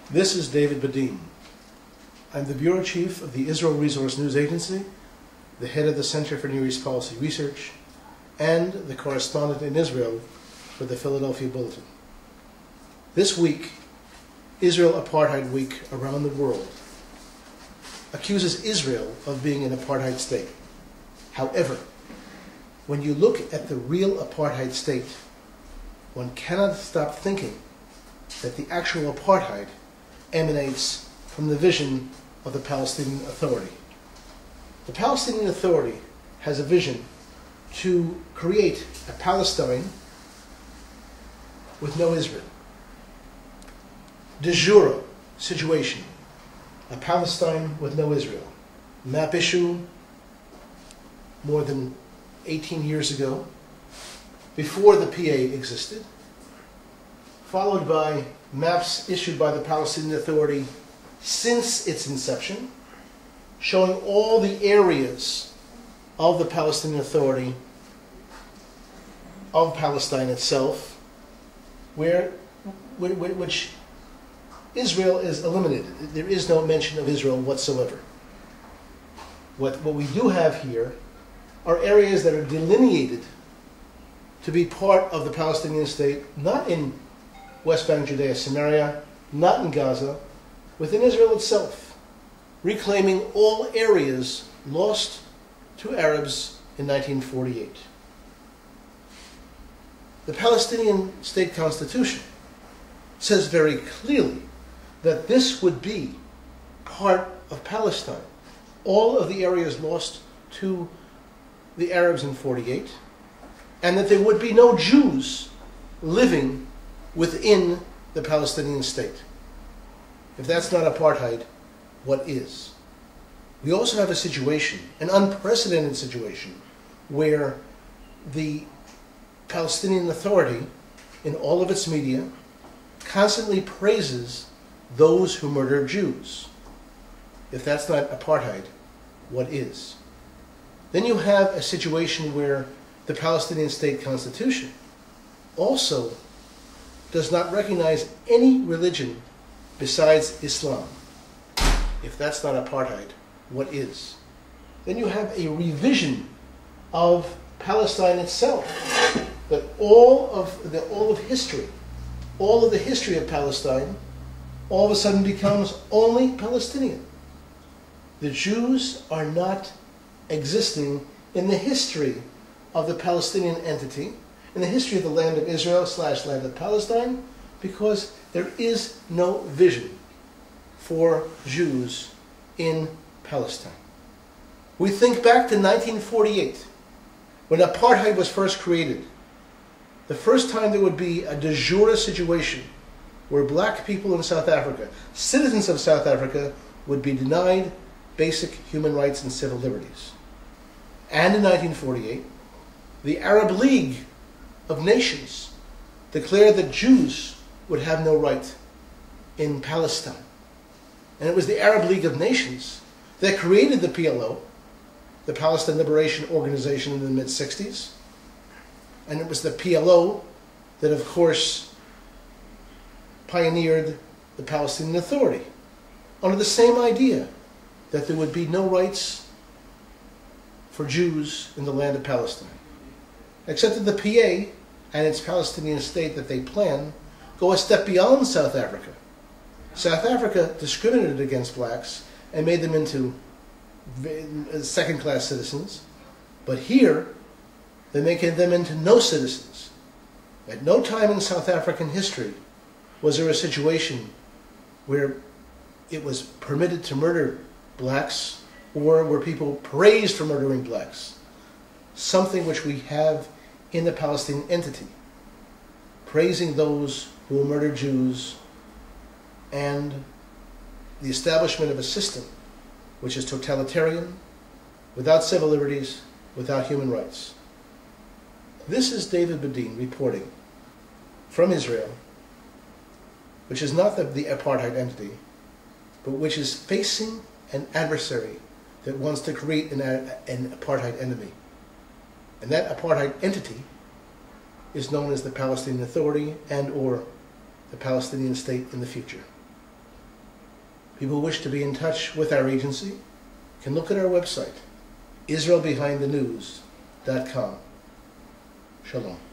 This is David Badin. I'm the Bureau Chief of the Israel Resource News Agency, the head of the Center for Near East Policy Research, and the correspondent in Israel for the Philadelphia Bulletin. This week, Israel Apartheid Week around the world accuses Israel of being an apartheid state. However, when you look at the real apartheid state, one cannot stop thinking that the actual apartheid emanates from the vision of the Palestinian Authority. The Palestinian Authority has a vision to create a Palestine with no Israel. De jure situation, a Palestine with no Israel. Map issue more than 18 years ago, before the PA existed, followed by maps issued by the Palestinian Authority since its inception, showing all the areas of the Palestinian Authority, of Palestine itself, which Israel is eliminated. There is no mention of Israel whatsoever. What we do have here are areas that are delineated to be part of the Palestinian state, not in West Bank, Judea, Samaria, not in Gaza, within Israel itself, reclaiming all areas lost to Arabs in 1948. The Palestinian state constitution says very clearly that this would be part of Palestine. All of the areas lost to the Arabs in 48, and that there would be no Jews living within the Palestinian state. If that's not apartheid, what is? We also have a situation, an unprecedented situation, where the Palestinian Authority, in all of its media, constantly praises those who murder Jews. If that's not apartheid, what is? Then you have a situation where the Palestinian state constitution also does not recognize any religion besides Islam. If that's not apartheid, what is? Then you have a revision of Palestine itself, that all of the history of Palestine all of a sudden becomes only Palestinian. The Jews are not existing in the history of the Palestinian entity, in the history of the land of Israel / land of Palestine, because there is no vision for Jews in Palestine. We think back to 1948, when apartheid was first created. The first time there would be a de jure situation where black people in South Africa, citizens of South Africa, would be denied basic human rights and civil liberties. And in 1948, the Arab League of Nations declared that Jews would have no right in Palestine. And it was the Arab League of Nations that created the PLO, the Palestine Liberation Organization, in the mid-60s. And it was the PLO that, of course, pioneered the Palestinian Authority, under the same idea that there would be no rights for Jews in the land of Palestine. Except that the PA and its Palestinian state that they plan go a step beyond South Africa. South Africa discriminated against blacks and made them into second-class citizens, but here they make them into no citizens. At no time in South African history was there a situation where it was permitted to murder blacks, or were people praised for murdering blacks. Something which we have in the Palestinian entity, praising those who will murder Jews, and the establishment of a system which is totalitarian, without civil liberties, without human rights. This is David Badin reporting from Israel, which is not the apartheid entity, but which is facing an adversary that wants to create an apartheid enemy. And that apartheid entity is known as the Palestinian Authority and or the Palestinian state in the future. People who wish to be in touch with our agency can look at our website, israelbehindthenews.com. Shalom.